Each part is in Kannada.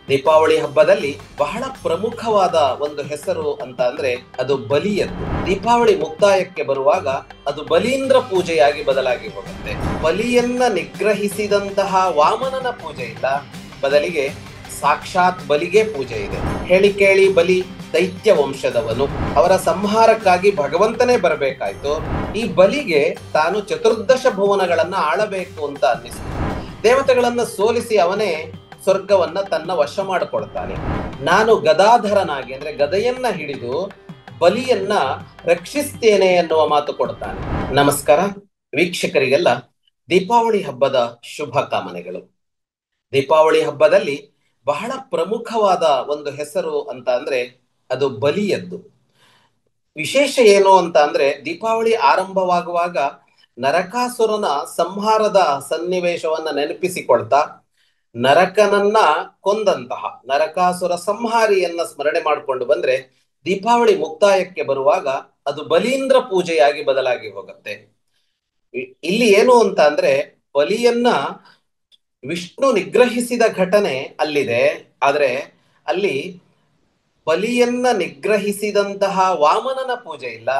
ದೀಪಾವಳಿ ಹಬ್ಬದಲ್ಲಿ ಬಹಳ ಪ್ರಮುಖವಾದ ಒಂದು ಹೆಸರು ಅಂತ ಅಂದ್ರೆ ಅದು ಬಲಿಯದ್ದು. ದೀಪಾವಳಿ ಮುಕ್ತಾಯಕ್ಕೆ ಬರುವಾಗ ಅದು ಬಲೀಂದ್ರ ಪೂಜೆಯಾಗಿ ಬದಲಾಗಿ ಹೋಗುತ್ತೆ. ಬಲಿಯನ್ನ ನಿಗ್ರಹಿಸಿದಂತಹ ವಾಮನನ ಪೂಜೆ ಇಲ್ಲ, ಬದಲಿಗೆ ಸಾಕ್ಷಾತ್ ಬಲಿಗೆ ಪೂಜೆ ಇದೆ. ಹೇಳಿ ಕೇಳಿ ಬಲಿ ದೈತ್ಯ ವಂಶದವನು, ಅವರ ಸಂಹಾರಕ್ಕಾಗಿ ಭಗವಂತನೇ ಬರಬೇಕಾಯ್ತು. ಈ ಬಲಿಗೆ ತಾನು ಚತುರ್ದಶ ಭುವನಗಳನ್ನ ಆಳಬೇಕು ಅಂತ ಅನ್ನಿಸ್ತು. ದೇವತೆಗಳನ್ನ ಸೋಲಿಸಿ ಅವನೇ ಸ್ವರ್ಗವನ್ನ ತನ್ನ ವಶ ಮಾಡಿಕೊಳ್ತಾನೆ. ನಾನು ಗದಾಧರನಾಗಿ ಅಂದ್ರೆ ಗದೆಯನ್ನ ಹಿಡಿದು ಬಲಿಯನ್ನ ರಕ್ಷಿಸ್ತೇನೆ ಎನ್ನುವ ಮಾತು ಕೊಡ್ತಾನೆ. ನಮಸ್ಕಾರ ವೀಕ್ಷಕರಿಗೆಲ್ಲ ದೀಪಾವಳಿ ಹಬ್ಬದ ಶುಭ ಕಾಮನೆಗಳು. ದೀಪಾವಳಿ ಹಬ್ಬದಲ್ಲಿ ಬಹಳ ಪ್ರಮುಖವಾದ ಒಂದು ಹೆಸರು ಅಂತ ಅಂದ್ರೆ ಅದು ಬಲಿಯದ್ದು. ವಿಶೇಷ ಏನು ಅಂತ ಅಂದ್ರೆ ದೀಪಾವಳಿ ಆರಂಭವಾಗುವಾಗ ನರಕಾಸುರನ ಸಂಹಾರದ ಸನ್ನಿವೇಶವನ್ನ ನೆನಪಿಸಿಕೊಳ್ತಾ ನರಕನನ್ನ ಕೊಂದಂತಹ ನರಕಾಸುರ ಸಂಹಾರಿಯನ್ನ ಸ್ಮರಣೆ ಮಾಡಿಕೊಂಡು ಬಂದ್ರೆ ದೀಪಾವಳಿ ಮುಕ್ತಾಯಕ್ಕೆ ಬರುವಾಗ ಅದು ಬಲೀಂದ್ರ ಪೂಜೆಯಾಗಿ ಬದಲಾಗಿ ಹೋಗುತ್ತೆ. ಇಲ್ಲಿ ಏನು ಅಂತ ಅಂದ್ರೆ ಬಲಿಯನ್ನ ವಿಷ್ಣು ನಿಗ್ರಹಿಸಿದ ಘಟನೆ ಅಲ್ಲಿದೆ, ಆದ್ರೆ ಅಲ್ಲಿ ಬಲಿಯನ್ನ ನಿಗ್ರಹಿಸಿದಂತಹ ವಾಮನನ ಪೂಜೆ ಇಲ್ಲ,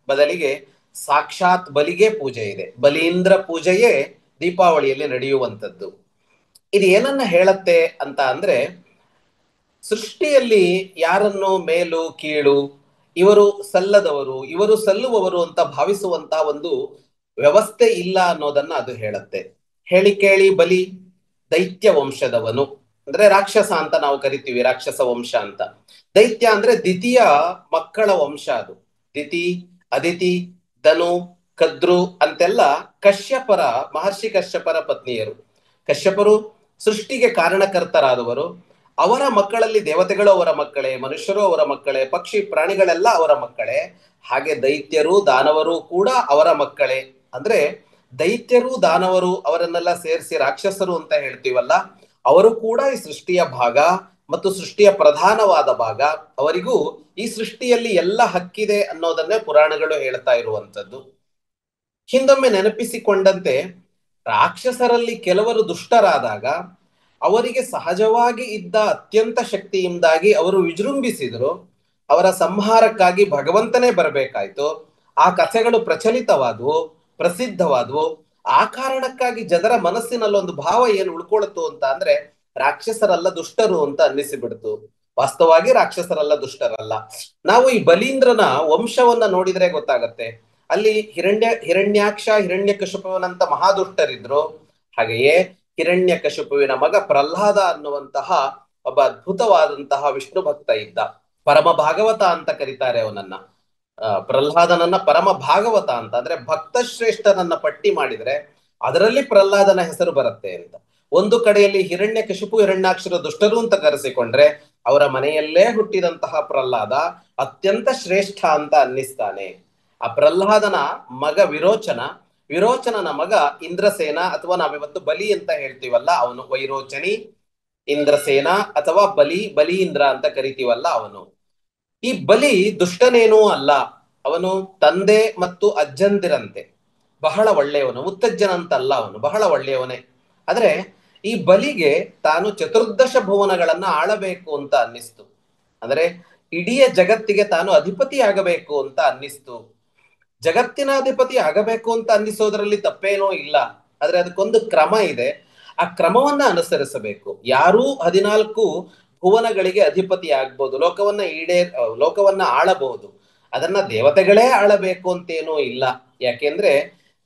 ಬದಲಿಗೆ ಸಾಕ್ಷಾತ್ ಬಲಿಗೆ ಪೂಜೆ ಇದೆ. ಬಲೀಂದ್ರ ಪೂಜೆಯೇ ದೀಪಾವಳಿಯಲ್ಲಿ ನಡೆಯುವಂಥದ್ದು. ಇದು ಏನನ್ನ ಹೇಳತ್ತೆ ಅಂತ ಅಂದ್ರೆ ಸೃಷ್ಟಿಯಲ್ಲಿ ಯಾರನ್ನು ಮೇಲು ಕೀಳು, ಇವರು ಸಲ್ಲದವರು ಇವರು ಸಲ್ಲುವವರು ಅಂತ ಭಾವಿಸುವಂತ ಒಂದು ವ್ಯವಸ್ಥೆ ಇಲ್ಲ ಅನ್ನೋದನ್ನ ಅದು ಹೇಳತ್ತೆ. ಹೇಳಿ ಕೇಳಿ ಬಲಿ ದೈತ್ಯ ವಂಶದವನು, ಅಂದ್ರೆ ರಾಕ್ಷಸ ಅಂತ ನಾವು ಕರಿತೀವಿ, ರಾಕ್ಷಸ ವಂಶ ಅಂತ. ದೈತ್ಯ ಅಂದ್ರೆ ದ್ವಿತೀಯ ಮಕ್ಕಳ ವಂಶ ಅದು. ದಿತಿ, ಅದಿತಿ, ಧನು, ಕದ್ರು ಅಂತೆಲ್ಲ ಕಶ್ಯಪರ, ಮಹರ್ಷಿ ಕಶ್ಯಪರ ಪತ್ನಿಯರು. ಕಶ್ಯಪರು ಸೃಷ್ಟಿಗೆ ಕಾರಣಕರ್ತರಾದವರು. ಅವರ ಮಕ್ಕಳಲ್ಲಿ ದೇವತೆಗಳು ಅವರ ಮಕ್ಕಳೇ, ಮನುಷ್ಯರು ಅವರ ಮಕ್ಕಳೇ, ಪಕ್ಷಿ ಪ್ರಾಣಿಗಳೆಲ್ಲ ಅವರ ಮಕ್ಕಳೇ. ಹಾಗೆ ದೈತ್ಯರು ದಾನವರು ಕೂಡ ಅವರ ಮಕ್ಕಳೇ. ಅಂದ್ರೆ ದೈತ್ಯರು ದಾನವರು ಅವರನ್ನೆಲ್ಲ ಸೇರಿಸಿ ರಾಕ್ಷಸರು ಅಂತ ಹೇಳ್ತೀವಲ್ಲ, ಅವರು ಕೂಡ ಈ ಸೃಷ್ಟಿಯ ಭಾಗ ಮತ್ತು ಸೃಷ್ಟಿಯ ಪ್ರಧಾನವಾದ ಭಾಗ. ಅವರಿಗೂ ಈ ಸೃಷ್ಟಿಯಲ್ಲಿ ಎಲ್ಲ ಹಕ್ಕಿದೆ ಅನ್ನೋದನ್ನೇ ಪುರಾಣಗಳು ಹೇಳ್ತಾ ಇರುವಂತದ್ದು. ಹಿಂದೊಮ್ಮೆ ನೆನಪಿಸಿಕೊಂಡಂತೆ ರಾಕ್ಷಸರಲ್ಲಿ ಕೆಲವರು ದುಷ್ಟರಾದಾಗ ಅವರಿಗೆ ಸಹಜವಾಗಿ ಇದ್ದ ಅತ್ಯಂತ ಶಕ್ತಿಯಿಂದಾಗಿ ಅವರು ವಿಜೃಂಭಿಸಿದ್ರು. ಅವರ ಸಂಹಾರಕ್ಕಾಗಿ ಭಗವಂತನೇ ಬರಬೇಕಾಯ್ತು. ಆ ಕಥೆಗಳು ಪ್ರಚಲಿತವಾದವು, ಪ್ರಸಿದ್ಧವಾದವು. ಆ ಕಾರಣಕ್ಕಾಗಿ ಜನರ ಮನಸ್ಸಿನಲ್ಲಿ ಒಂದು ಭಾವ ಏನು ಉಳ್ಕೊಳ್ತು ಅಂತ ಅಂದ್ರೆ ರಾಕ್ಷಸರಲ್ಲ ದುಷ್ಟರು ಅಂತ ಅನ್ನಿಸಿಬಿಡ್ತು. ವಾಸ್ತವವಾಗಿ ರಾಕ್ಷಸರಲ್ಲ ದುಷ್ಟರಲ್ಲ. ನಾವು ಈ ಬಲೀಂದ್ರನ ವಂಶವನ್ನ ನೋಡಿದ್ರೆ ಗೊತ್ತಾಗತ್ತೆ. ಅಲ್ಲಿ ಹಿರಣ್ಯಾಕ್ಷ, ಹಿರಣ್ಯಕಶಿಪುವಿನಂತ ಮಹಾದುಷ್ಟರಿದ್ರು. ಹಾಗೆಯೇ ಹಿರಣ್ಯಕಶಿಪುವಿನ ಮಗ ಪ್ರಹ್ಲಾದ ಅನ್ನುವಂತಹ ಒಬ್ಬ ಅದ್ಭುತವಾದಂತಹ ವಿಷ್ಣು ಭಕ್ತ ಇದ್ದ. ಪರಮ ಭಾಗವತ ಅಂತ ಕರೀತಾರೆ ಅವನನ್ನ. ಪ್ರಹ್ಲಾದನನ್ನ ಪರಮ ಭಾಗವತ ಅಂತ ಅಂದ್ರೆ ಭಕ್ತ ಶ್ರೇಷ್ಠನನ್ನ ಪಟ್ಟಿ ಮಾಡಿದ್ರೆ ಅದರಲ್ಲಿ ಪ್ರಹ್ಲಾದನ ಹೆಸರು ಬರುತ್ತೆ ಅಂತ. ಒಂದು ಕಡೆಯಲ್ಲಿ ಹಿರಣ್ಯಕಶಿಪು, ಹಿರಣ್ಯಾಕ್ಷರ ದುಷ್ಟರು ಅಂತ ಕರೆಸಿಕೊಂಡ್ರೆ ಅವರ ಮನೆಯಲ್ಲೇ ಹುಟ್ಟಿದಂತಹ ಪ್ರಹ್ಲಾದ ಅತ್ಯಂತ ಶ್ರೇಷ್ಠ ಅಂತ ಅನ್ನಿಸ್ತಾನೆ. ಆ ಪ್ರಹ್ಲಾದನ ಮಗ ವಿರೋಚನ, ವಿರೋಚನನ ಮಗ ಇಂದ್ರಸೇನ, ಅಥವಾ ನಾವಿವತ್ತು ಬಲಿ ಅಂತ ಹೇಳ್ತೀವಲ್ಲ ಅವನು. ವೈರೋಚನಿ, ಇಂದ್ರಸೇನ ಅಥವಾ ಬಲಿ, ಬಲೀಂದ್ರ ಅಂತ ಕರಿತೀವಲ್ಲ ಅವನು. ಈ ಬಲಿ ದುಷ್ಟನೇನೂ ಅಲ್ಲ. ಅವನು ತಂದೆ ಮತ್ತು ಅಜ್ಜಂದಿರಂತೆ ಬಹಳ ಒಳ್ಳೆಯವನು. ಮುತ್ತಜ್ಜನಂತಲ್ಲ, ಅವನು ಬಹಳ ಒಳ್ಳೆಯವನೇ. ಆದ್ರೆ ಈ ಬಲಿಗೆ ತಾನು ಚತುರ್ದಶ ಭುವನಗಳನ್ನ ಆಳಬೇಕು ಅಂತ ಅನ್ನಿಸ್ತು. ಅಂದ್ರೆ ಇಡೀ ಜಗತ್ತಿಗೆ ತಾನು ಅಧಿಪತಿ ಆಗಬೇಕು ಅಂತ ಅನ್ನಿಸ್ತು. ಜಗತ್ತಿನ ಅಧಿಪತಿ ಆಗಬೇಕು ಅಂತ ಅನ್ನಿಸೋದ್ರಲ್ಲಿ ತಪ್ಪೇನೋ ಇಲ್ಲ, ಆದ್ರೆ ಅದಕ್ಕೊಂದು ಕ್ರಮ ಇದೆ. ಆ ಕ್ರಮವನ್ನ ಅನುಸರಿಸಬೇಕು. ಯಾರೂ 14 ಭುವನಗಳಿಗೆ ಅಧಿಪತಿ ಆಗ್ಬೋದು, ಲೋಕವನ್ನ ಆಳಬಹುದು. ಅದನ್ನ ದೇವತೆಗಳೇ ಆಳಬೇಕು ಅಂತೇನೂ ಇಲ್ಲ. ಯಾಕೆಂದ್ರೆ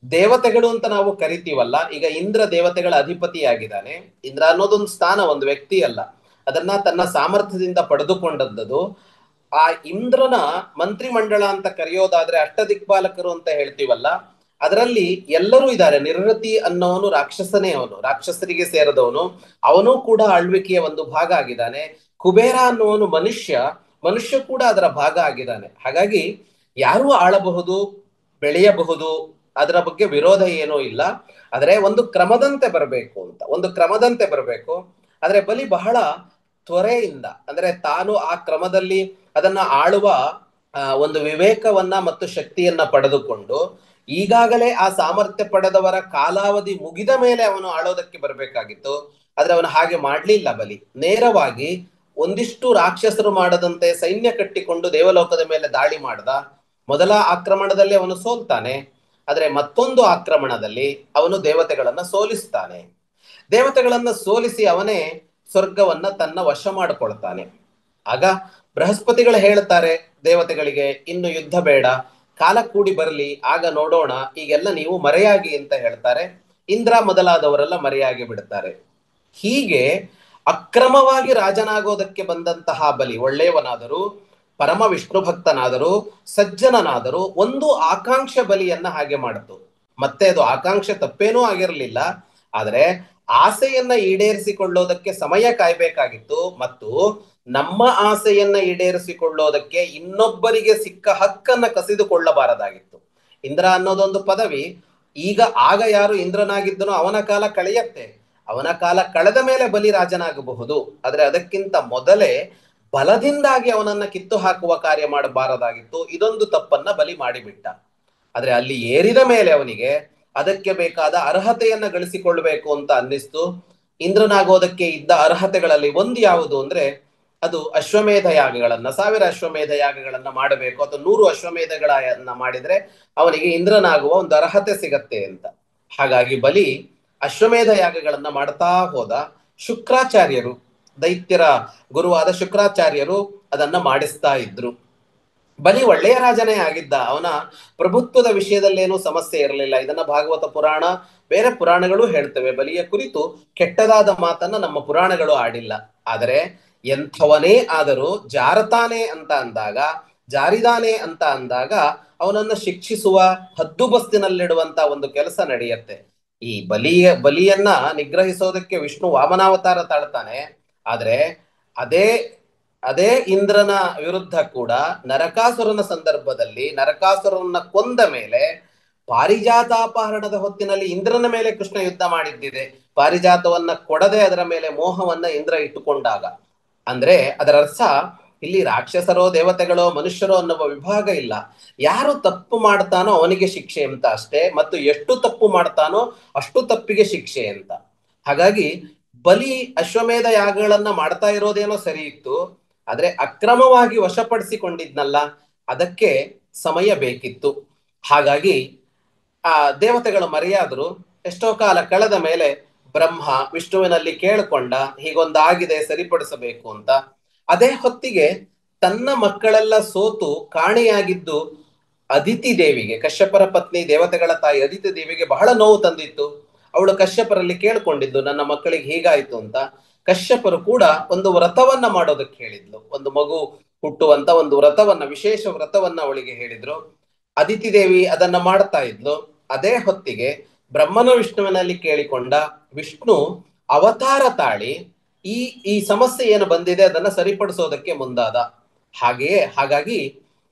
ದೇವತೆಗಳು ಅಂತ ನಾವು ಕರಿತೀವಲ್ಲ, ಈಗ ಇಂದ್ರ ದೇವತೆಗಳ ಅಧಿಪತಿ ಆಗಿದ್ದಾನೆ. ಇಂದ್ರ ಅನ್ನೋದೊಂದು ಸ್ಥಾನ, ಒಂದು ವ್ಯಕ್ತಿ ಅಲ್ಲ. ಅದನ್ನ ತನ್ನ ಸಾಮರ್ಥ್ಯದಿಂದ ಪಡೆದುಕೊಂಡದ್ದು. ಆ ಇಂದ್ರನ ಮಂತ್ರಿ ಮಂಡಳ ಅಂತ ಕರೆಯೋದಾದ್ರೆ ಅಷ್ಟದಿಕ್ಪಾಲಕರು ಅಂತ ಹೇಳ್ತೀವಲ್ಲ, ಅದರಲ್ಲಿ ಎಲ್ಲರೂ ಇದ್ದಾರೆ. ನಿರ್ರತಿ ಅನ್ನೋನು ರಾಕ್ಷಸನೇ, ಅವನು ರಾಕ್ಷಸರಿಗೆ ಸೇರಿದವನು. ಅವನು ಕೂಡ ಆಳ್ವಿಕೆಯ ಒಂದು ಭಾಗ ಆಗಿದ್ದಾನೆ. ಕುಬೇರ ಅನ್ನುವನು ಮನುಷ್ಯ ಕೂಡ ಅದರ ಭಾಗ ಆಗಿದ್ದಾನೆ. ಹಾಗಾಗಿ ಯಾರು ಆಳಬಹುದು, ಬೆಳೆಯಬಹುದು, ಅದರ ಬಗ್ಗೆ ವಿರೋಧ ಏನೂ ಇಲ್ಲ. ಆದ್ರೆ ಒಂದು ಕ್ರಮದಂತೆ ಬರಬೇಕು ಅಂತ, ಒಂದು ಕ್ರಮದಂತೆ ಬರಬೇಕು. ಆದ್ರೆ ಬಲಿ ಬಹಳ ತ್ವರೆಯಿಂದ, ಅಂದ್ರೆ ತಾನು ಆ ಕ್ರಮದಲ್ಲಿ ಅದನ್ನ ಆಳುವ ಒಂದು ವಿವೇಕವನ್ನ ಮತ್ತು ಶಕ್ತಿಯನ್ನ ಪಡೆದುಕೊಂಡು ಈಗಾಗಲೇ ಆ ಸಾಮರ್ಥ್ಯ ಪಡೆದವರ ಕಾಲಾವಧಿ ಮುಗಿದ ಮೇಲೆ ಅವನು ಆಳೋದಕ್ಕೆ ಬರಬೇಕಾಗಿತ್ತು. ಆದ್ರೆ ಅವನು ಹಾಗೆ ಮಾಡ್ಲಿಲ್ಲ. ಬಲಿ ನೇರವಾಗಿ ಒಂದಿಷ್ಟು ರಾಕ್ಷಸರು ಮಾಡದಂತೆ ಸೈನ್ಯ ಕಟ್ಟಿಕೊಂಡು ದೇವಲೋಕದ ಮೇಲೆ ದಾಳಿ ಮಾಡ್ದ. ಮೊದಲ ಆಕ್ರಮಣದಲ್ಲಿ ಅವನು ಸೋಲ್ತಾನೆ, ಆದ್ರೆ ಮತ್ತೊಂದು ಆಕ್ರಮಣದಲ್ಲಿ ಅವನು ದೇವತೆಗಳನ್ನ ಸೋಲಿಸ್ತಾನೆ. ದೇವತೆಗಳನ್ನ ಸೋಲಿಸಿ ಅವನೇ ಸ್ವರ್ಗವನ್ನ ತನ್ನ ವಶ ಮಾಡಿಕೊಳ್ತಾನೆ. ಆಗ ಬೃಹಸ್ಪತಿಗಳು ಹೇಳ್ತಾರೆ ದೇವತೆಗಳಿಗೆ, ಇನ್ನು ಯುದ್ಧ ಬೇಡ, ಕಾಲ ಕೂಡಿ ಬರಲಿ, ಆಗ ನೋಡೋಣ, ಈಗೆಲ್ಲ ನೀವು ಮರೆಯಾಗಿ ಅಂತ ಹೇಳ್ತಾರೆ. ಇಂದ್ರ ಮೊದಲಾದವರೆಲ್ಲ ಮರೆಯಾಗಿ ಬಿಡ್ತಾರೆ. ಹೀಗೆ ಅಕ್ರಮವಾಗಿ ರಾಜನಾಗೋದಕ್ಕೆ ಬಂದಂತಹ ಬಲಿ ಒಳ್ಳೆಯವನಾದರೂ, ಪರಮ ವಿಷ್ಣು ಭಕ್ತನಾದರೂ, ಸಜ್ಜನನಾದರೂ ಒಂದು ಆಕಾಂಕ್ಷೆ ಬಲಿಯನ್ನ ಹಾಗೆ ಮಾಡಿತು. ಮತ್ತೆ ಅದು ಆಕಾಂಕ್ಷೆ ತಪ್ಪೇನೂ ಆಗಿರಲಿಲ್ಲ, ಆದರೆ ಆಸೆಯನ್ನ ಈಡೇರಿಸಿಕೊಳ್ಳೋದಕ್ಕೆ ಸಮಯ ಕಾಯ್ಬೇಕಾಗಿತ್ತು. ಮತ್ತು ನಮ್ಮ ಆಸೆಯನ್ನ ಈಡೇರಿಸಿಕೊಳ್ಳೋದಕ್ಕೆ ಇನ್ನೊಬ್ಬರಿಗೆ ಸಿಕ್ಕ ಹಕ್ಕನ್ನ ಕಸಿದುಕೊಳ್ಳಬಾರದಾಗಿತ್ತು. ಇಂದ್ರ ಅನ್ನೋದೊಂದು ಪದವಿ, ಆಗ ಯಾರು ಇಂದ್ರನಾಗಿದ್ದನೋ ಅವನ ಕಾಲ ಕಳೆಯತ್ತೆ, ಅವನ ಕಾಲ ಕಳೆದ ಮೇಲೆ ಬಲಿ ರಾಜನಾಗಬಹುದು. ಆದ್ರೆ ಅದಕ್ಕಿಂತ ಮೊದಲೇ ಬಲದಿಂದಾಗಿ ಅವನನ್ನ ಕಿತ್ತು ಹಾಕುವ ಕಾರ್ಯ ಮಾಡಬಾರದಾಗಿತ್ತು. ಇದೊಂದು ತಪ್ಪನ್ನ ಬಲಿ ಮಾಡಿಬಿಟ್ಟ. ಆದ್ರೆ ಅಲ್ಲಿ ಏರಿದ ಮೇಲೆ ಅವನಿಗೆ ಅದಕ್ಕೆ ಬೇಕಾದ ಅರ್ಹತೆಯನ್ನ ಗಳಿಸಿಕೊಳ್ಬೇಕು ಅಂತ ಅನ್ನಿಸ್ತು. ಇಂದ್ರನಾಗೋದಕ್ಕೆ ಇದ್ದ ಅರ್ಹತೆಗಳಲ್ಲಿ ಒಂದು ಯಾವುದು ಅಂದ್ರೆ ಅದು ಅಶ್ವಮೇಧ ಯಾಗಗಳನ್ನ, 1000 ಅಶ್ವಮೇಧ ಯಾಗಗಳನ್ನ ಮಾಡಬೇಕು, ಅಥವಾ 100 ಅಶ್ವಮೇಧಗಳನ್ನ ಮಾಡಿದ್ರೆ ಅವನಿಗೆ ಇಂದ್ರನಾಗುವ ಒಂದು ಅರ್ಹತೆ ಸಿಗತ್ತೆ ಅಂತ. ಹಾಗಾಗಿ ಬಲಿ ಅಶ್ವಮೇಧ ಯಾಗಗಳನ್ನ ಮಾಡ್ತಾ ಹೋದ. ಶುಕ್ರಾಚಾರ್ಯರು, ದೈತ್ಯರ ಗುರುವಾದ ಶುಕ್ರಾಚಾರ್ಯರು ಅದನ್ನ ಮಾಡಿಸ್ತಾ ಇದ್ರು. ಬಲಿ ಒಳ್ಳೆಯ ರಾಜನೇ ಆಗಿದ್ದ, ಅವನ ಪ್ರಭುತ್ವದ ವಿಷಯದಲ್ಲೇನೂ ಸಮಸ್ಯೆ ಇರಲಿಲ್ಲ. ಇದನ್ನ ಭಾಗವತ ಪುರಾಣ, ಬೇರೆ ಪುರಾಣಗಳು ಹೇಳ್ತವೆ. ಬಲಿಯ ಕುರಿತು ಕೆಟ್ಟದಾದ ಮಾತನ್ನ ನಮ್ಮ ಪುರಾಣಗಳು ಆಡಿಲ್ಲ. ಆದರೆ ಎಂಥವನೇ ಆದರೂ ಜಾರತಾನೆ ಅಂತ ಅಂದಾಗ, ಜಾರಿದಾನೆ ಅಂತ ಅಂದಾಗ ಅವನನ್ನ ಶಿಕ್ಷಿಸುವ, ಹದ್ದುಬಸ್ತಿನಲ್ಲಿಡುವಂತ ಒಂದು ಕೆಲಸ ನಡೆಯುತ್ತೆ. ಈ ಬಲಿಯನ್ನ ನಿಗ್ರಹಿಸೋದಕ್ಕೆ ವಿಷ್ಣು ವಾಮನಾವತಾರ ತಾಳ್ತಾನೆ. ಆದ್ರೆ ಅದೇ ಅದೇ ಇಂದ್ರನ ವಿರುದ್ಧ ಕೂಡ ನರಕಾಸುರನ ಸಂದರ್ಭದಲ್ಲಿ, ನರಕಾಸುರನ್ನ ಕೊಂದ ಮೇಲೆ ಪಾರಿಜಾತಾಪಹರಣದ ಹೊತ್ತಿನಲ್ಲಿ ಇಂದ್ರನ ಮೇಲೆ ಕೃಷ್ಣ ಯುದ್ಧ ಮಾಡಿದ್ದಿದೆ. ಪಾರಿಜಾತವನ್ನ ಕೊಡದೆ ಅದರ ಮೇಲೆ ಮೋಹವನ್ನ ಇಂದ್ರ ಇಟ್ಟುಕೊಂಡಾಗ. ಅಂದ್ರೆ ಅದರ ಅರ್ಥ ಇಲ್ಲಿ ರಾಕ್ಷಸರೋ ದೇವತೆಗಳೋ ಮನುಷ್ಯರೋ ಅನ್ನುವ ವಿಭಾಗ ಇಲ್ಲ. ಯಾರು ತಪ್ಪು ಮಾಡ್ತಾನೋ ಅವನಿಗೆ ಶಿಕ್ಷೆ ಅಂತ ಅಷ್ಟೇ, ಮತ್ತು ಎಷ್ಟು ತಪ್ಪು ಮಾಡ್ತಾನೋ ಅಷ್ಟು ತಪ್ಪಿಗೆ ಶಿಕ್ಷೆ ಅಂತ. ಹಾಗಾಗಿ ಬಲಿ ಅಶ್ವಮೇಧ ಯಾಗಗಳನ್ನ ಮಾಡ್ತಾ ಇರೋದೇನೋ ಸರಿ ಇತ್ತು, ಆದ್ರೆ ಅಕ್ರಮವಾಗಿ ವಶಪಡಿಸಿಕೊಂಡಿದ್ನಲ್ಲ, ಅದಕ್ಕೆ ಸಮಯ ಬೇಕಿತ್ತು. ಹಾಗಾಗಿ ಆ ದೇವತೆಗಳು ಮರೆಯಾದ್ರು. ಎಷ್ಟೋ ಕಾಲ ಕಳೆದ ಮೇಲೆ ಬ್ರಹ್ಮ ವಿಷ್ಣುವಿನಲ್ಲಿ ಕೇಳಿಕೊಂಡ, ಹೀಗೊಂದಾಗಿದೆ, ಸರಿಪಡಿಸಬೇಕು ಅಂತ. ಅದೇ ಹೊತ್ತಿಗೆ ತನ್ನ ಮಕ್ಕಳೆಲ್ಲ ಸೋತು ಕಾಣೆಯಾಗಿದ್ದು ಅದಿತಿ ದೇವಿಗೆ, ಕಶ್ಯಪರ ಪತ್ನಿ ದೇವತೆಗಳ ತಾಯಿ ಅದಿತಿ ದೇವಿಗೆ ಬಹಳ ನೋವು ತಂದಿತ್ತು. ಅವಳು ಕಶ್ಯಪರಲ್ಲಿ ಕೇಳ್ಕೊಂಡಿದ್ದು, ನನ್ನ ಮಕ್ಕಳಿಗೆ ಹೀಗಾಯ್ತು ಅಂತ. ಕಶ್ಯಪರು ಕೂಡ ಒಂದು ವ್ರತವನ್ನ ಮಾಡೋದಕ್ಕೆ ಹೇಳಿದ್ಲು. ಒಂದು ಮಗು ಹುಟ್ಟುವಂತ ಒಂದು ವ್ರತವನ್ನ, ವಿಶೇಷ ವ್ರತವನ್ನ ಅವಳಿಗೆ ಹೇಳಿದ್ರು. ಅದಿತಿ ದೇವಿ ಅದನ್ನ ಮಾಡ್ತಾ ಇದ್ಲು. ಅದೇ ಹೊತ್ತಿಗೆ ಬ್ರಹ್ಮನ ವಿಷ್ಣುವಿನಲ್ಲಿ ಕೇಳಿಕೊಂಡ ವಿಷ್ಣು ಅವತಾರ ತಾಳಿ ಈ ಸಮಸ್ಯೆ ಏನು ಬಂದಿದೆ ಅದನ್ನ ಸರಿಪಡಿಸೋದಕ್ಕೆ ಮುಂದಾದ. ಹಾಗಾಗಿ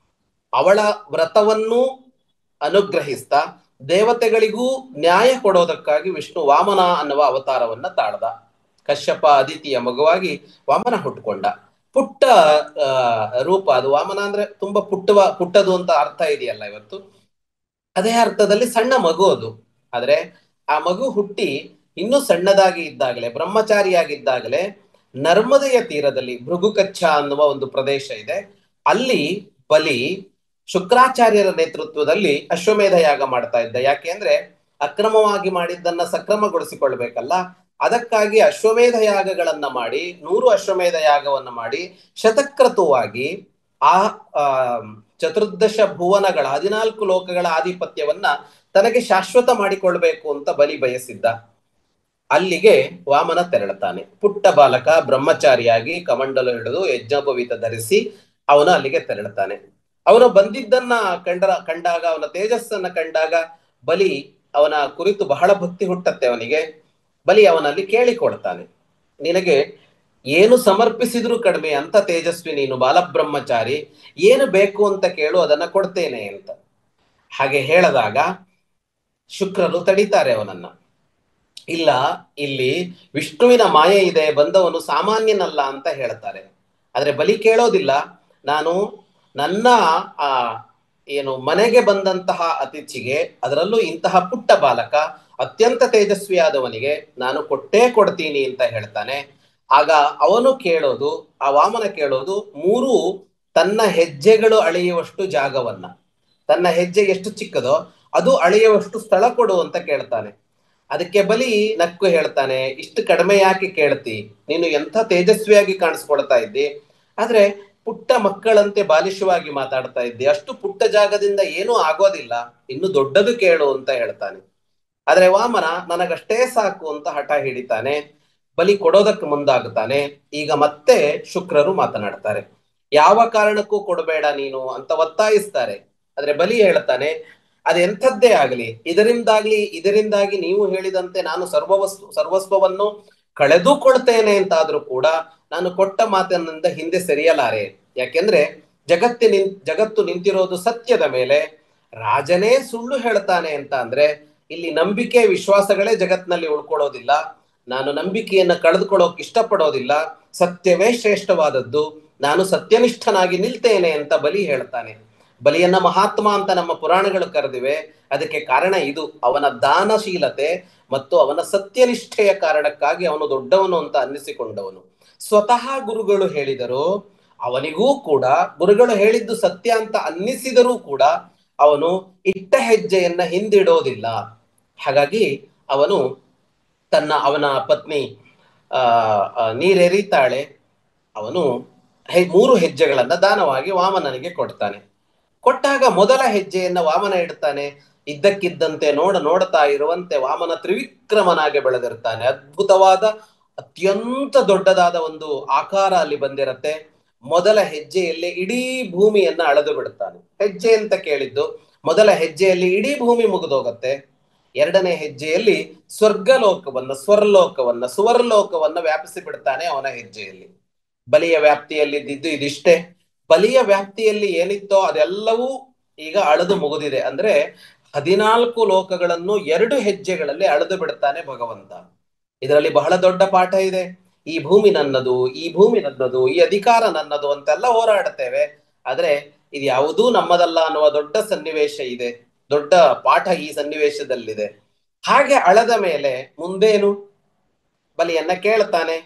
ಅವಳ ವ್ರತವನ್ನು ಅನುಗ್ರಹಿಸ್ತಾ ದೇವತೆಗಳಿಗೂ ನ್ಯಾಯ ಕೊಡೋದಕ್ಕಾಗಿ ವಿಷ್ಣು ವಾಮನ ಅನ್ನುವ ಅವತಾರವನ್ನ ತಾಳ್ದ. ಕಶ್ಯಪ ಅದಿತಿಯ ಮಗುವಾಗಿ ವಾಮನ ಹುಟ್ಟುಕೊಂಡ. ಪುಟ್ಟ ರೂಪ ಅದು. ವಾಮನ ಅಂದ್ರೆ ತುಂಬಾ ಪುಟ್ಟದು ಅಂತ ಅರ್ಥ ಇದೆಯಲ್ಲ ಇವತ್ತು, ಅದೇ ಅರ್ಥದಲ್ಲಿ ಸಣ್ಣ ಮಗು ಅದು. ಆದ್ರೆ ಆ ಮಗು ಹುಟ್ಟಿ ಇನ್ನೂ ಸಣ್ಣದಾಗಿ ಇದ್ದಾಗಲೇ, ಬ್ರಹ್ಮಚಾರಿಯಾಗಿದ್ದಾಗಲೇ, ನರ್ಮದೆಯ ತೀರದಲ್ಲಿ ಭೃಗುಕಚ್ಛ ಅನ್ನುವ ಒಂದು ಪ್ರದೇಶ ಇದೆ. ಅಲ್ಲಿ ಬಲಿ ಶುಕ್ರಾಚಾರ್ಯರ ನೇತೃತ್ವದಲ್ಲಿ ಅಶ್ವಮೇಧ ಯಾಗ ಮಾಡ್ತಾ ಇದ್ದ. ಯಾಕೆ ಅಂದ್ರೆ ಅಕ್ರಮವಾಗಿ ಮಾಡಿದ್ದನ್ನ ಸಕ್ರಮಗೊಳಿಸಿಕೊಳ್ಬೇಕಲ್ಲ, ಅದಕ್ಕಾಗಿ ಅಶ್ವಮೇಧ ಯಾಗಗಳನ್ನ ಮಾಡಿ, 100 ಅಶ್ವಮೇಧ ಯಾಗವನ್ನ ಮಾಡಿ ಶತಕ್ರತುವಾಗಿ ಆ ಚತುರ್ದಶ ಭುವನಗಳ 14 ಲೋಕಗಳ ಆಧಿಪತ್ಯವನ್ನ ತನಗೆ ಶಾಶ್ವತ ಮಾಡಿಕೊಳ್ಬೇಕು ಅಂತ ಬಲಿ ಬಯಸಿದ್ದ. ಅಲ್ಲಿಗೆ ವಾಮನ ತೆರಳುತ್ತಾನೆ. ಪುಟ್ಟ ಬಾಲಕ ಬ್ರಹ್ಮಚಾರಿಯಾಗಿ ಕಮಂಡಲು ಹಿಡಿದು ಯಜ್ಞೋಪವೀತ ಧರಿಸಿ ಅವನು ಅಲ್ಲಿಗೆ ತೆರಳುತ್ತಾನೆ. ಅವನು ಬಂದಿದ್ದನ್ನ ಕಂಡಾಗ, ಅವನ ತೇಜಸ್ಸನ್ನ ಕಂಡಾಗ ಬಲಿ ಅವನ ಕುರಿತು ಬಹಳ ಭಕ್ತಿ ಹುಟ್ಟತ್ತೆ ಅವನಿಗೆ. ಬಲಿ ಅವನಲ್ಲಿ ಕೇಳಿಕೊಳ್ತಾನೆ, ನಿನಗೆ ಏನು ಸಮರ್ಪಿಸಿದ್ರು ಕಡಿಮೆ, ಅಂತ ತೇಜಸ್ವಿ ನೀನು, ಬಾಲಬ್ರಹ್ಮಚಾರಿ, ಏನು ಬೇಕು ಅಂತ ಕೇಳು, ಅದನ್ನ ಕೊಡ್ತೇನೆ ಅಂತ. ಹಾಗೆ ಹೇಳಿದಾಗ ಶುಕ್ರರು ತಡೀತಾರೆ ಅವನನ್ನ. ಇಲ್ಲ, ಇಲ್ಲಿ ವಿಷ್ಣುವಿನ ಮಾಯೆ ಇದೆ, ಬಂದವನು ಸಾಮಾನ್ಯನಲ್ಲ ಅಂತ ಹೇಳ್ತಾರೆ. ಆದ್ರೆ ಬಲಿ ಕೇಳೋದಿಲ್ಲ. ನಾನು ನನ್ನ ಏನು ಮನೆಗೆ ಬಂದಂತಹ ಅತಿಥಿಗೆ, ಅದರಲ್ಲೂ ಇಂತಹ ಪುಟ್ಟ ಬಾಲಕ, ಅತ್ಯಂತ ತೇಜಸ್ವಿಯಾದವನಿಗೆ ನಾನು ಕೊಟ್ಟೇ ಕೊಡ್ತೀನಿ ಅಂತ ಹೇಳ್ತಾನೆ. ಆಗ ಅವನು ಕೇಳೋದು, ಆ ವಾಮನ ಕೇಳೋದು, ಮೂರು ತನ್ನ ಹೆಜ್ಜೆಗಳು ಅಳೆಯುವಷ್ಟು ಜಾಗವನ್ನ, ತನ್ನ ಹೆಜ್ಜೆ ಎಷ್ಟು ಚಿಕ್ಕದೋ ಅದು ಅಳೆಯುವಷ್ಟು ಸ್ಥಳ ಕೊಡು ಅಂತ ಕೇಳ್ತಾನೆ. ಅದಕ್ಕೆ ಬಲಿ ನಕ್ಕು ಹೇಳ್ತಾನೆ, ಇಷ್ಟು ಕಡಿಮೆ ಯಾಕೆ ಕೇಳ್ತಿ, ನೀನು ಎಂಥ ತೇಜಸ್ವಿಯಾಗಿ ಕಾಣಿಸ್ಕೊಳ್ತಾ ಇದ್ದಿ, ಆದ್ರೆ ಪುಟ್ಟ ಮಕ್ಕಳಂತೆ ಬಾಲಿಶವಾಗಿ ಮಾತಾಡ್ತಾ ಇದ್ದಿ, ಅಷ್ಟು ಪುಟ್ಟ ಜಾಗದಿಂದ ಏನೂ ಆಗೋದಿಲ್ಲ, ಇನ್ನು ದೊಡ್ಡದು ಕೇಳು ಅಂತ ಹೇಳ್ತಾನೆ. ಆದ್ರೆ ವಾಮನ ನನಗಷ್ಟೇ ಸಾಕು ಅಂತ ಹಠ ಹಿಡಿತಾನೆ. ಬಲಿ ಕೊಡೋದಕ್ಕೆ ಮುಂದಾಗುತ್ತಾನೆ. ಈಗ ಮತ್ತೆ ಶುಕ್ರರು ಮಾತನಾಡ್ತಾರೆ. ಯಾವ ಕಾರಣಕ್ಕೂ ಕೊಡಬೇಡ ನೀನು ಅಂತ ಒತ್ತಾಯಿಸ್ತಾರೆ. ಆದ್ರೆ ಬಲಿ ಹೇಳ್ತಾನೆ, ಅದೆಂಥದ್ದೇ ಆಗಲಿ, ಇದರಿಂದಾಗಿ ನೀವು ಹೇಳಿದಂತೆ ನಾನು ಸರ್ವಸ್ವವನ್ನು ಕಳೆದುಕೊಳ್ತೇನೆ ಅಂತಾದ್ರೂ ಕೂಡ ನಾನು ಕೊಟ್ಟ ಮಾತಿನಿಂದ ಹಿಂದೆ ಸರಿಯಲಾರೆ. ಯಾಕೆಂದ್ರೆ ಜಗತ್ತು ನಿಂತಿರೋದು ಸತ್ಯದ ಮೇಲೆ. ರಾಜನೇ ಸುಳ್ಳು ಹೇಳ್ತಾನೆ ಅಂತ ಅಂದ್ರೆ ಇಲ್ಲಿ ನಂಬಿಕೆ ವಿಶ್ವಾಸಗಳೇ ಜಗತ್ನಲ್ಲಿ ಉಳ್ಕೊಳ್ಳೋದಿಲ್ಲ. ನಾನು ನಂಬಿಕೆಯನ್ನ ಕಳೆದುಕೊಳ್ಳೋಕೆ ಇಷ್ಟಪಡೋದಿಲ್ಲ. ಸತ್ಯವೇ ಶ್ರೇಷ್ಠವಾದದ್ದು, ನಾನು ಸತ್ಯನಿಷ್ಠನಾಗಿ ನಿಲ್ತೇನೆ ಅಂತ ಬಲಿ ಹೇಳ್ತಾನೆ. ಬಲಿಯನ್ನ ಮಹಾತ್ಮ ಅಂತ ನಮ್ಮ ಪುರಾಣಗಳು ಕರೆದಿವೆ. ಅದಕ್ಕೆ ಕಾರಣ ಇದು, ಅವನ ದಾನಶೀಲತೆ ಮತ್ತು ಅವನ ಸತ್ಯನಿಷ್ಠೆಯ ಕಾರಣಕ್ಕಾಗಿ ಅವನು ದೊಡ್ಡವನು ಅಂತ ಅನ್ನಿಸಿಕೊಂಡವನು. ಸ್ವತಃ ಗುರುಗಳು ಹೇಳಿದರು, ಅವನಿಗೂ ಕೂಡ ಗುರುಗಳು ಹೇಳಿದ್ದು ಸತ್ಯ ಅಂತ ಅನ್ನಿಸಿದರೂ ಕೂಡ ಅವನು ಇಟ್ಟ ಹೆಜ್ಜೆಯನ್ನ ಹಿಂದಿಡೋದಿಲ್ಲ. ಹಾಗಾಗಿ ಅವನ ಪತ್ನಿ ನೀರೆರಿತಾಳೆ. ಅವನು 3 ಹೆಜ್ಜೆಗಳನ್ನ ದಾನವಾಗಿ ವಾಮನನಿಗೆ ಕೊಡ್ತಾನೆ. ಕೊಟ್ಟಾಗ ಮೊದಲ ಹೆಜ್ಜೆಯನ್ನ ವಾಮನ ಇಡ್ತಾನೆ. ಇದ್ದಕ್ಕಿದ್ದಂತೆ ನೋಡ್ತಾ ಇರುವಂತೆ ವಾಮನ ತ್ರಿವಿಕ್ರಮನಾಗಿ ಬೆಳೆದಿರ್ತಾನೆ. ಅದ್ಭುತವಾದ ಅತ್ಯಂತ ದೊಡ್ಡದಾದ ಒಂದು ಆಕಾರ ಅಲ್ಲಿ ಬಂದಿರತ್ತೆ. ಮೊದಲ ಹೆಜ್ಜೆಯಲ್ಲಿ ಇಡೀ ಭೂಮಿಯನ್ನ ಅಳೆದು ಬಿಡ್ತಾನೆ. ಹೆಜ್ಜೆ ಅಂತ ಕೇಳಿದ್ದು, ಮೊದಲ ಹೆಜ್ಜೆಯಲ್ಲಿ ಇಡೀ ಭೂಮಿ ಮುಗಿದೋಗತ್ತೆ. ಎರಡನೇ ಹೆಜ್ಜೆಯಲ್ಲಿ ಸ್ವರ್ಲೋಕವನ್ನ ಸುವರ್ಲೋಕವನ್ನ ವ್ಯಾಪಿಸಿ ಬಿಡ್ತಾನೆ ಅವನ ಹೆಜ್ಜೆಯಲ್ಲಿ. ಬಲಿಯ ವ್ಯಾಪ್ತಿಯಲ್ಲಿದ್ದು ಇದಿಷ್ಟೇ. ಬಲಿಯ ವ್ಯಾಪ್ತಿಯಲ್ಲಿ ಏನಿತ್ತೋ ಅದೆಲ್ಲವೂ ಈಗ ಅಳೆದು ಮುಗಿದಿದೆ. ಅಂದ್ರೆ 14 ಲೋಕಗಳನ್ನು 2 ಹೆಜ್ಜೆಗಳಲ್ಲಿ ಅಳೆದು ಬಿಡ್ತಾನೆ ಭಗವಂತ. ಇದರಲ್ಲಿ ಬಹಳ ದೊಡ್ಡ ಪಾಠ ಇದೆ. ಈ ಭೂಮಿ ನನ್ನದು, ಈ ಅಧಿಕಾರ ನನ್ನದು ಅಂತೆಲ್ಲ ಹೋರಾಡ್ತೇವೆ. ಆದ್ರೆ ಇದು ಯಾವುದೂ ನಮ್ಮದಲ್ಲ ಅನ್ನುವ ದೊಡ್ಡ ಸನ್ನಿವೇಶ ಇದೆ, ದೊಡ್ಡ ಪಾಠ ಈ ಸನ್ನಿವೇಶದಲ್ಲಿದೆ. ಹಾಗೆ ಅಳದ ಮೇಲೆ ಮುಂದೇನು? ಬಲಿಯನ್ನ ಕೇಳ್ತಾನೆ,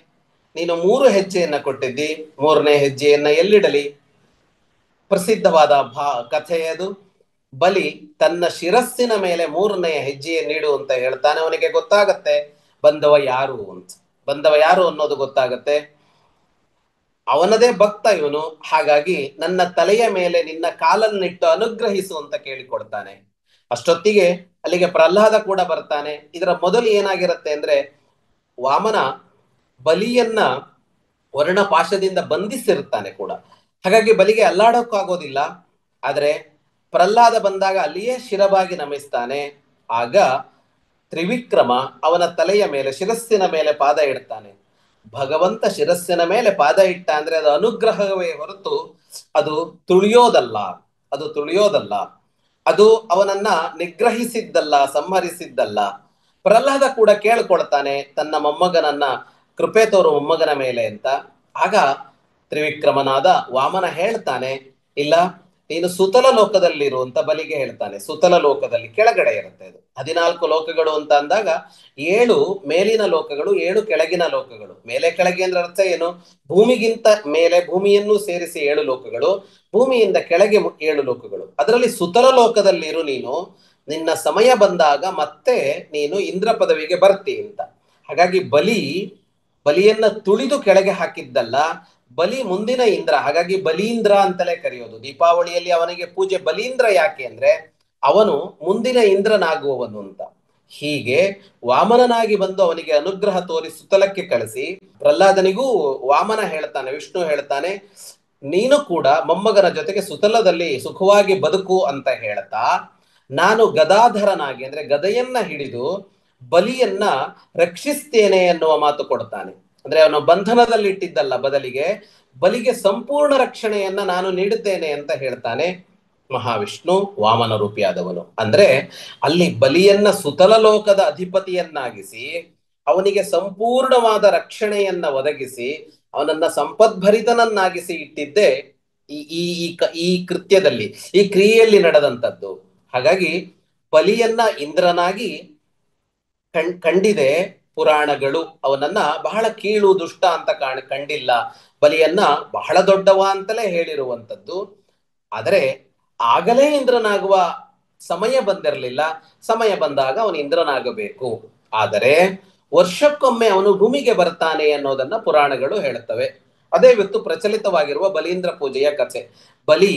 ನೀನು 3 ಹೆಜ್ಜೆಯನ್ನ ಕೊಟ್ಟಿದ್ದಿ, 3ನೇ ಹೆಜ್ಜೆಯನ್ನ ಎಲ್ಲಿಡಲಿ? ಪ್ರಸಿದ್ಧವಾದ ಕಥೆಯದು. ಬಲಿ ತನ್ನ ಶಿರಸ್ಸಿನ ಮೇಲೆ 3ನೇ ಹೆಜ್ಜೆಯನ್ನಿಡು ಅಂತ ಹೇಳ್ತಾನೆ. ಅವನಿಗೆ ಗೊತ್ತಾಗತ್ತೆ ಬಂದವ ಯಾರು ಅಂತ. ಬಂದವ ಯಾರು ಅನ್ನೋದು ಗೊತ್ತಾಗತ್ತೆ. ಅವನದೇ ಭಕ್ತ ಇವನು. ಹಾಗಾಗಿ ನನ್ನ ತಲೆಯ ಮೇಲೆ ನಿನ್ನ ಕಾಲನ್ನಿಟ್ಟು ಅನುಗ್ರಹಿಸು ಅಂತ ಕೇಳಿಕೊಡ್ತಾನೆ. ಅಷ್ಟೊತ್ತಿಗೆ ಅಲ್ಲಿಗೆ ಪ್ರಹ್ಲಾದ ಕೂಡ ಬರ್ತಾನೆ. ಇದರ ಮೊದಲು ಏನಾಗಿರುತ್ತೆ ಅಂದ್ರೆ, ವಾಮನ ಬಲಿಯನ್ನ ವರ್ಣಪಾಶದಿಂದ ಬಂಧಿಸಿರ್ತಾನೆ ಕೂಡ. ಹಾಗಾಗಿ ಬಲಿಗೆ ಅಲ್ಲಾಡೋಕ್ಕಾಗೋದಿಲ್ಲ. ಆದ್ರೆ ಪ್ರಹ್ಲಾದ ಬಂದಾಗ ಅಲ್ಲಿಯೇ ಶಿರವಾಗಿ ನಮಿಸ್ತಾನೆ. ಆಗ ತ್ರಿವಿಕ್ರಮ ಅವನ ತಲೆಯ ಮೇಲೆ, ಶಿರಸ್ಸಿನ ಮೇಲೆ ಪಾದ ಇಡ್ತಾನೆ. ಭಗವಂತ ಶಿರಸ್ಸಿನ ಮೇಲೆ ಪಾದ ಇಟ್ಟ ಅಂದ್ರೆ ಅದು ಅನುಗ್ರಹವೇ ಹೊರತು ಅದು ತುಳಿಯೋದಲ್ಲ. ಅದು ಅವನನ್ನ ನಿಗ್ರಹಿಸಿದ್ದಲ್ಲ, ಸಂಹರಿಸಿದ್ದಲ್ಲ. ಪ್ರಹ್ಲಾದ ಕೂಡ ಕೇಳ್ಕೊಳ್ತಾನೆ ತನ್ನ ಮೊಮ್ಮಗನನ್ನ ಕೃಪೆ ತೋರು ಮೊಮ್ಮಗನ ಮೇಲೆ ಅಂತ. ಆಗ ತ್ರಿವಿಕ್ರಮನಾದ ವಾಮನ ಹೇಳ್ತಾನೆ, ಇಲ್ಲ, ನೀನು ಸುತಲ ಲೋಕದಲ್ಲಿರು ಅಂತ ಬಲಿಗೆ ಹೇಳ್ತಾನೆ. ಸುತಲ ಲೋಕದಲ್ಲಿ ಕೆಳಗಡೆ ಇರುತ್ತೆ ಅದು. 14 ಲೋಕಗಳು ಅಂತ ಅಂದಾಗ 7 ಮೇಲಿನ ಲೋಕಗಳು, 7 ಕೆಳಗಿನ ಲೋಕಗಳು. ಮೇಲೆ ಕೆಳಗೆ ಅಂದ್ರೆ ಅರ್ಥ ಏನು? ಭೂಮಿಗಿಂತ ಮೇಲೆ, ಭೂಮಿಯನ್ನು ಸೇರಿಸಿ 7 ಲೋಕಗಳು, ಭೂಮಿಯಿಂದ ಕೆಳಗೆ 7 ಲೋಕಗಳು. ಅದರಲ್ಲಿ ಸುತಲ ಲೋಕದಲ್ಲಿರು ನೀನು. ನಿನ್ನ ಸಮಯ ಬಂದಾಗ ಮತ್ತೆ ನೀನು ಇಂದ್ರ ಪದವಿಗೆ ಬರ್ತಿ ಅಂತ. ಹಾಗಾಗಿ ಬಲಿಯನ್ನ ತುಳಿದು ಕೆಳಗೆ ಹಾಕಿದ್ದಲ್ಲ, ಬಲಿ ಮುಂದಿನ ಇಂದ್ರ. ಹಾಗಾಗಿ ಬಲೀಂದ್ರ ಅಂತಲೇ ಕರೆಯೋದು. ದೀಪಾವಳಿಯಲ್ಲಿ ಅವನಿಗೆ ಪೂಜೆ ಬಲೀಂದ್ರ ಯಾಕೆ ಅಂದ್ರೆ ಅವನು ಮುಂದಿನ ಇಂದ್ರನಾಗುವವನು ಅಂತ. ಹೀಗೆ ವಾಮನನಾಗಿ ಬಂದು ಅವನಿಗೆ ಅನುಗ್ರಹ ತೋರಿ ಸುತಲಕ್ಕೆ ಕಳಿಸಿ, ಪ್ರಹ್ಲಾದನಿಗೂ ವಾಮನ ಹೇಳ್ತಾನೆ, ವಿಷ್ಣು ಹೇಳ್ತಾನೆ, ನೀನು ಕೂಡ ಮೊಮ್ಮಗನ ಜೊತೆಗೆ ಸುತಲದಲ್ಲಿ ಸುಖವಾಗಿ ಬದುಕು ಅಂತ ಹೇಳ್ತಾ, ನಾನು ಗದಾಧರನಾಗಿ ಅಂದ್ರೆ ಗದೆಯನ್ನ ಹಿಡಿದು ಬಲಿಯನ್ನ ರಕ್ಷಿಸ್ತೇನೆ ಎನ್ನುವ ಮಾತು ಕೊಡ್ತಾನೆ. ಅಂದ್ರೆ ಅವನು ಬಂಧನದಲ್ಲಿ ಇಟ್ಟಿದ್ದಲ್ಲ, ಬದಲಿಗೆ ಬಲಿಗೆ ಸಂಪೂರ್ಣ ರಕ್ಷಣೆಯನ್ನ ನಾನು ನೀಡುತ್ತೇನೆ ಅಂತ ಹೇಳ್ತಾನೆ ಮಹಾವಿಷ್ಣು, ವಾಮನ ರೂಪಿಯಾದವನು. ಅಂದ್ರೆ ಅಲ್ಲಿ ಬಲಿಯನ್ನ ಸುತಲ ಲೋಕದ ಅಧಿಪತಿಯನ್ನಾಗಿಸಿ ಅವನಿಗೆ ಸಂಪೂರ್ಣವಾದ ರಕ್ಷಣೆಯನ್ನ ಒದಗಿಸಿ ಅವನನ್ನ ಸಂಪದ್ಭರಿತನನ್ನಾಗಿಸಿ ಇಟ್ಟಿದ್ದೆ ಈ ಈ ಈ ಕೃತ್ಯದಲ್ಲಿ, ಈ ಕ್ರಿಯೆಯಲ್ಲಿ ನಡೆದಂಥದ್ದು. ಹಾಗಾಗಿ ಬಲಿಯನ್ನ ಇಂದ್ರನಾಗಿ ಕಂಡಿದೆ ಪುರಾಣಗಳು. ಅವನನ್ನ ಬಹಳ ಕೀಳು ದುಷ್ಟ ಅಂತ ಕಂಡಿಲ್ಲ. ಬಲಿಯನ್ನ ಬಹಳ ದೊಡ್ಡವ ಅಂತಲೇ ಹೇಳಿರುವಂತದ್ದು. ಆದರೆ ಆಗಲೇ ಇಂದ್ರನಾಗುವ ಸಮಯ ಬಂದಿರಲಿಲ್ಲ. ಸಮಯ ಬಂದಾಗ ಅವನು ಇಂದ್ರನಾಗಬೇಕು. ಆದರೆ ವರ್ಷಕ್ಕೊಮ್ಮೆ ಅವನು ಭೂಮಿಗೆ ಬರ್ತಾನೆ ಅನ್ನೋದನ್ನ ಪುರಾಣಗಳು ಹೇಳುತ್ತವೆ. ಅದೇ ಇವತ್ತು ಪ್ರಚಲಿತವಾಗಿರುವ ಬಲೀಂದ್ರ ಪೂಜೆಯ ಕಥೆ. ಬಲಿ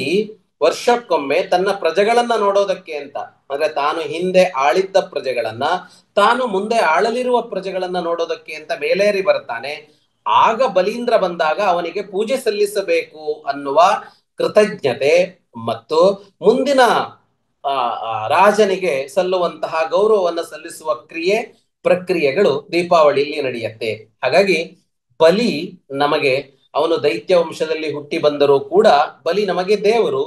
ವರ್ಷಕ್ಕೊಮ್ಮೆ ತನ್ನ ಪ್ರಜೆಗಳನ್ನ ನೋಡೋದಕ್ಕೆ ಅಂತ, ಅಂದ್ರೆ ತಾನು ಹಿಂದೆ ಆಳಿದ್ದ ಪ್ರಜೆಗಳನ್ನ, ತಾನು ಮುಂದೆ ಆಳಲಿರುವ ಪ್ರಜೆಗಳನ್ನ ನೋಡೋದಕ್ಕೆ ಅಂತ ಮೇಲೇರಿ ಬರ್ತಾನೆ. ಆಗ ಬಲೀಂದ್ರ ಬಂದಾಗ ಅವನಿಗೆ ಪೂಜೆ ಸಲ್ಲಿಸಬೇಕು ಅನ್ನುವ ಕೃತಜ್ಞತೆ ಮತ್ತು ಮುಂದಿನ ರಾಜನಿಗೆ ಸಲ್ಲುವಂತಹ ಗೌರವವನ್ನು ಸಲ್ಲಿಸುವ ಪ್ರಕ್ರಿಯೆಗಳು ದೀಪಾವಳಿಯಲ್ಲಿ ನಡೆಯುತ್ತೆ. ಹಾಗಾಗಿ ಬಲಿ ನಮಗೆ, ಅವನು ದೈತ್ಯ ವಂಶದಲ್ಲಿ ಹುಟ್ಟಿ ಬಂದರೂ ಕೂಡ ಬಲಿ ನಮಗೆ ದೇವರು.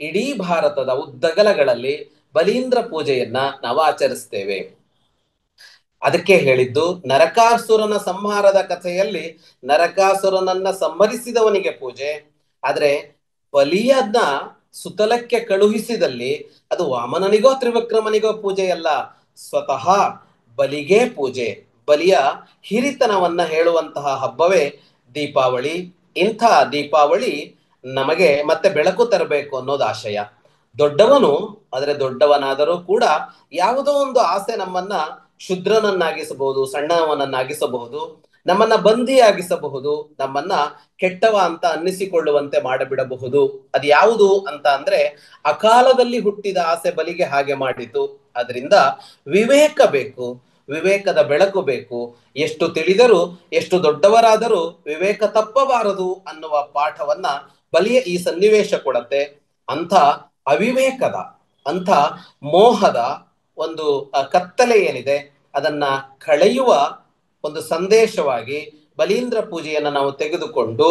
ಇಡೀ ಭಾರತದ ಉದ್ದಗಲಗಳಲ್ಲಿ ಬಲೀಂದ್ರ ಪೂಜೆಯನ್ನ ನಾವು ಆಚರಿಸ್ತೇವೆ. ಅದಕ್ಕೆ ಹೇಳಿದ್ದು ನರಕಾಸುರನ ಸಂಹಾರದ ಕಥೆಯಲ್ಲಿ ನರಕಾಸುರನನ್ನ ಸಂಹರಿಸಿದವನಿಗೆ ಪೂಜೆ. ಆದ್ರೆ ಬಲಿಯನ್ನ ಸುತಲಕ್ಕೆ ಕಳುಹಿಸಿದಲ್ಲಿ ಅದು ವಾಮನನಿಗೋ ತ್ರಿವಿಕ್ರಮನಿಗೋ ಪೂಜೆಯಲ್ಲ, ಸ್ವತಃ ಬಲಿಗೆ ಪೂಜೆ. ಬಲಿಯ ಹಿರಿತನವನ್ನ ಹೇಳುವಂತಹ ಹಬ್ಬವೇ ದೀಪಾವಳಿ. ಇಂಥ ದೀಪಾವಳಿ ನಮಗೆ ಮತ್ತೆ ಬೆಳಕು ತರಬೇಕು ಅನ್ನೋದು ಆಶಯ. ದೊಡ್ಡವನು, ಆದರೆ ದೊಡ್ಡವನಾದರೂ ಕೂಡ ಯಾವುದೋ ಒಂದು ಆಸೆ ನಮ್ಮನ್ನ ಶುದ್ರನನ್ನಾಗಿಸಬಹುದು, ಸಣ್ಣವನನ್ನಾಗಿಸಬಹುದು, ನಮ್ಮನ್ನ ಬಂದಿಯಾಗಿಸಬಹುದು, ನಮ್ಮನ್ನ ಕೆಟ್ಟವ ಅಂತ ಅನ್ನಿಸಿಕೊಳ್ಳುವಂತೆ ಮಾಡಿಬಿಡಬಹುದು. ಅದು ಯಾವುದು ಅಂತ ಅಂದ್ರೆ ಅಕಾಲದಲ್ಲಿ ಹುಟ್ಟಿದ ಆಸೆ ಬಲಿಗೆ ಹಾಗೆ ಮಾಡಿತು. ಅದರಿಂದ ವಿವೇಕ ಬೇಕು, ವಿವೇಕದ ಬೆಳಕು ಬೇಕು. ಎಷ್ಟು ತಿಳಿದರೂ, ಎಷ್ಟು ದೊಡ್ಡವರಾದರೂ ವಿವೇಕ ತಪ್ಪಬಾರದು ಅನ್ನುವ ಪಾಠವನ್ನ ಬಲಿಯ ಈ ಸನ್ನಿವೇಶ ಕೊಡತ್ತೆ. ಅಂಥ ಅವಿವೇಕದ, ಅಂಥ ಮೋಹದ ಒಂದು ಕತ್ತಲೆ ಏನಿದೆ ಅದನ್ನ ಕಳೆಯುವ ಒಂದು ಸಂದೇಶವಾಗಿ ಬಲೀಂದ್ರ ಪೂಜೆಯನ್ನ ನಾವು ತೆಗೆದುಕೊಂಡು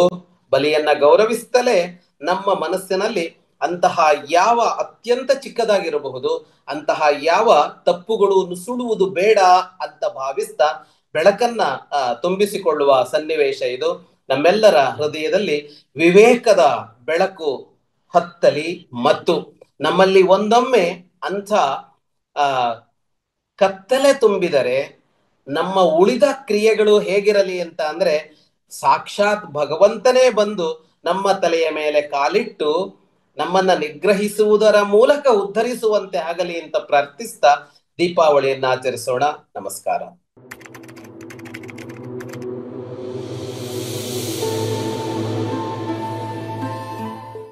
ಬಲಿಯನ್ನ ಗೌರವಿಸ್ತಲೇ ನಮ್ಮ ಮನಸ್ಸಿನಲ್ಲಿ ಅಂತಹ ಯಾವ ಅತ್ಯಂತ ಚಿಕ್ಕದಾಗಿರಬಹುದು ಅಂತಹ ಯಾವ ತಪ್ಪುಗಳು ನುಸುಳುವುದು ಬೇಡ ಅಂತ ಭಾವಿಸ್ತಾ ಬೆಳಕನ್ನ ತುಂಬಿಸಿಕೊಳ್ಳುವ ಸನ್ನಿವೇಶ ಇದು. ನಮ್ಮೆಲ್ಲರ ಹೃದಯದಲ್ಲಿ ವಿವೇಕದ ಬೆಳಕು ಹತ್ತಲಿ ಮತ್ತು ನಮ್ಮಲ್ಲಿ ಒಂದೊಮ್ಮೆ ಅಂಥ ಕತ್ತಲೆ ತುಂಬಿದರೆ ನಮ್ಮ ಉಳಿದ ಕ್ರಿಯೆಗಳು ಹೇಗಿರಲಿ ಅಂತ ಅಂದ್ರೆ ಸಾಕ್ಷಾತ್ ಭಗವಂತನೇ ಬಂದು ನಮ್ಮ ತಲೆಯ ಮೇಲೆ ಕಾಲಿಟ್ಟು ನಮ್ಮನ್ನ ನಿಗ್ರಹಿಸುವುದರ ಮೂಲಕ ಉದ್ಧರಿಸುವಂತೆ ಆಗಲಿ ಅಂತ ಪ್ರಾರ್ಥಿಸ್ತಾ ದೀಪಾವಳಿಯನ್ನ ಆಚರಿಸೋಣ. ನಮಸ್ಕಾರ.